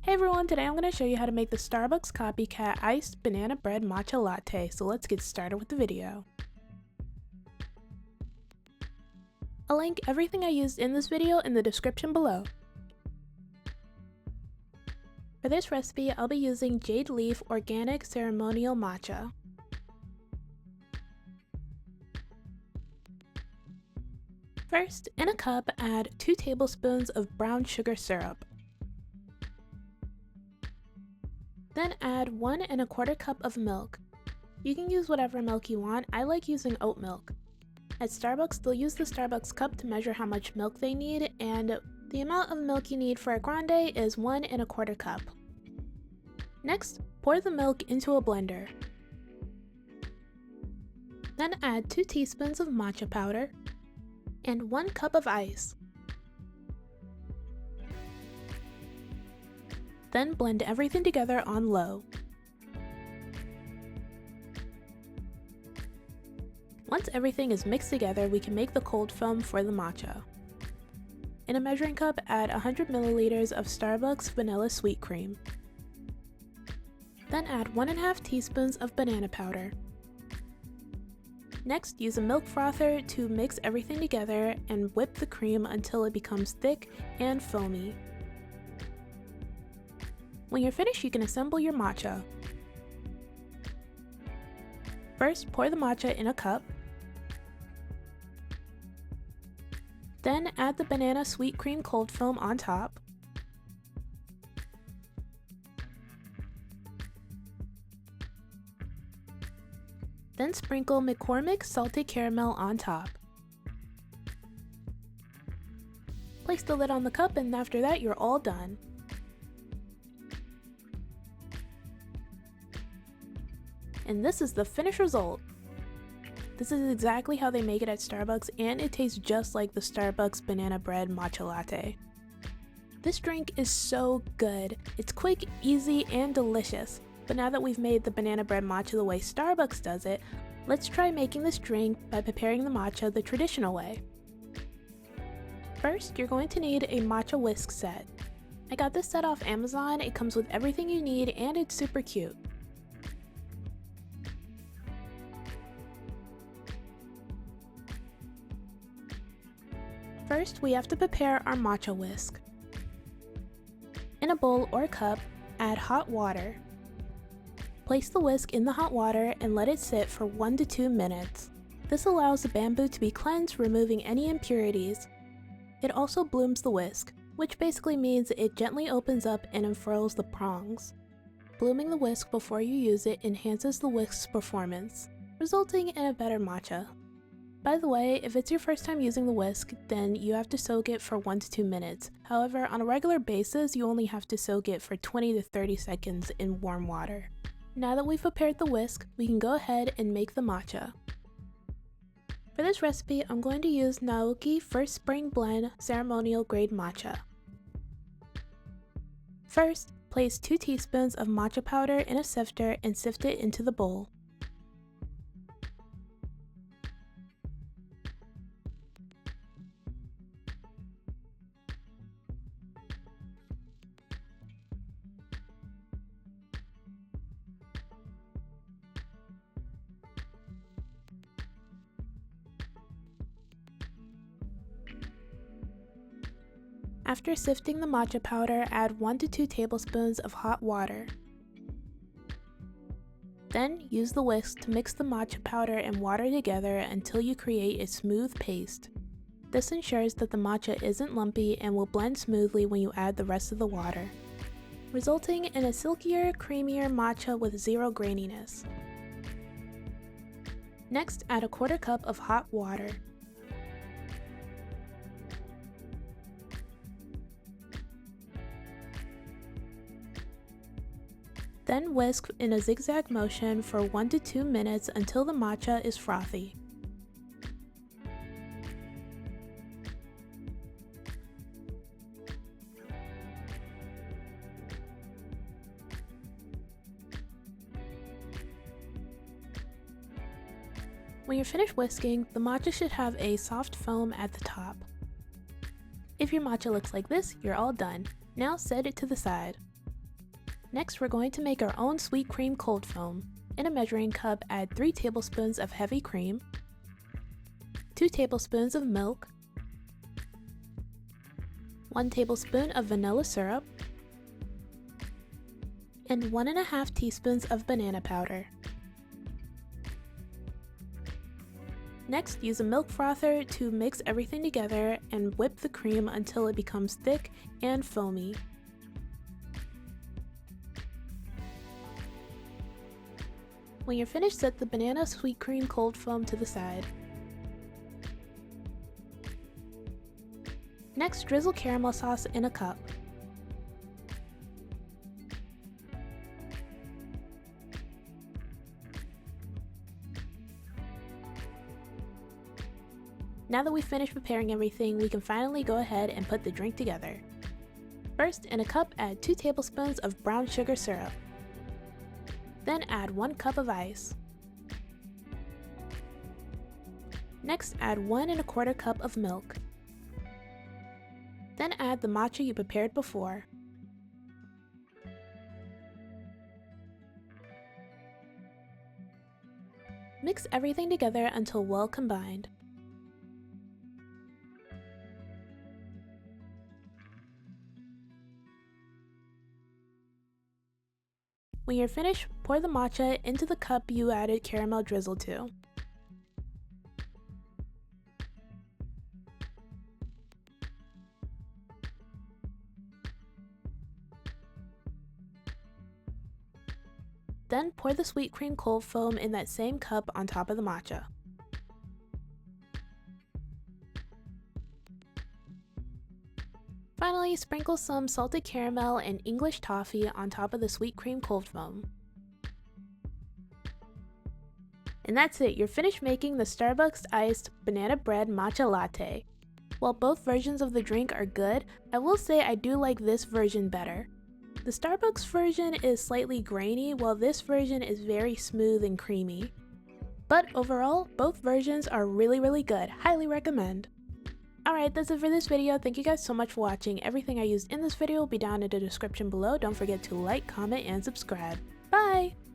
Hey everyone, today I'm going to show you how to make the Starbucks Copycat Iced Banana Bread Matcha Latte, so let's get started with the video. I'll link everything I used in this video in the description below. For this recipe, I'll be using Jade Leaf Organic Ceremonial Matcha. First, in a cup, add 2 tablespoons of brown sugar syrup. Then add 1 1/4 cup of milk. You can use whatever milk you want. I like using oat milk. At Starbucks, they'll use the Starbucks cup to measure how much milk they need, and the amount of milk you need for a grande is 1 1/4 cup. Next, pour the milk into a blender. Then add 2 teaspoons of matcha powder and 1 cup of ice. Then blend everything together on low. Once everything is mixed together, we can make the cold foam for the matcha. In a measuring cup, add 100 milliliters of Starbucks vanilla sweet cream. Then add 1½ teaspoons of banana powder. Next, use a milk frother to mix everything together and whip the cream until it becomes thick and foamy. When you're finished, you can assemble your matcha. First, pour the matcha in a cup. Then add the banana sweet cream cold foam on top. Then sprinkle McCormick's salted caramel on top. Place the lid on the cup, and after that, you're all done. And this is the finished result. This is exactly how they make it at Starbucks, and it tastes just like the Starbucks banana bread matcha latte. This drink is so good. It's quick, easy, and delicious. But now that we've made the banana bread matcha the way Starbucks does it, let's try making this drink by preparing the matcha the traditional way. First, you're going to need a matcha whisk set. I got this set off Amazon. It comes with everything you need, and it's super cute. First, we have to prepare our matcha whisk. In a bowl or cup, add hot water. Place the whisk in the hot water and let it sit for 1 to 2 minutes. This allows the bamboo to be cleansed, removing any impurities. It also blooms the whisk, which basically means it gently opens up and unfurls the prongs. Blooming the whisk before you use it enhances the whisk's performance, resulting in a better matcha. By the way, if it's your first time using the whisk, then you have to soak it for 1 to 2 minutes. However, on a regular basis, you only have to soak it for 20 to 30 seconds in warm water. Now that we've prepared the whisk, we can go ahead and make the matcha. For this recipe, I'm going to use Naoki First Spring Blend Ceremonial Grade Matcha. First, place 2 teaspoons of matcha powder in a sifter and sift it into the bowl. After sifting the matcha powder, add 1 to 2 tablespoons of hot water. Then use the whisk to mix the matcha powder and water together until you create a smooth paste. This ensures that the matcha isn't lumpy and will blend smoothly when you add the rest of the water, resulting in a silkier, creamier matcha with 0 graininess. Next, add a 1/4 cup of hot water. Then whisk in a zigzag motion for 1 to 2 minutes until the matcha is frothy. When you're finished whisking, the matcha should have a soft foam at the top. If your matcha looks like this, you're all done. Now set it to the side. Next, we're going to make our own sweet cream cold foam. In a measuring cup, add 3 tablespoons of heavy cream, 2 tablespoons of milk, 1 tablespoon of vanilla syrup, and 1.5 teaspoons of banana powder. Next, use a milk frother to mix everything together and whip the cream until it becomes thick and foamy. When you're finished, set the banana sweet cream cold foam to the side. Next, drizzle caramel sauce in a cup. Now that we've finished preparing everything, we can finally go ahead and put the drink together. First, in a cup, add 2 tablespoons of brown sugar syrup. Then add 1 cup of ice. Next, add 1¼ cup of milk. Then add the matcha you prepared before. Mix everything together until well combined. When you're finished, pour the matcha into the cup you added caramel drizzle to. Then pour the sweet cream cold foam in that same cup on top of the matcha. Finally, sprinkle some salted caramel and English toffee on top of the sweet cream cold foam. And that's it, you're finished making the Starbucks iced banana bread matcha latte. While both versions of the drink are good, I will say I do like this version better. The Starbucks version is slightly grainy, while this version is very smooth and creamy. But overall, both versions are really good, highly recommend. Alright, that's it for this video. Thank you guys so much for watching. Everything I used in this video will be down in the description below. Don't forget to like, comment, and subscribe. Bye!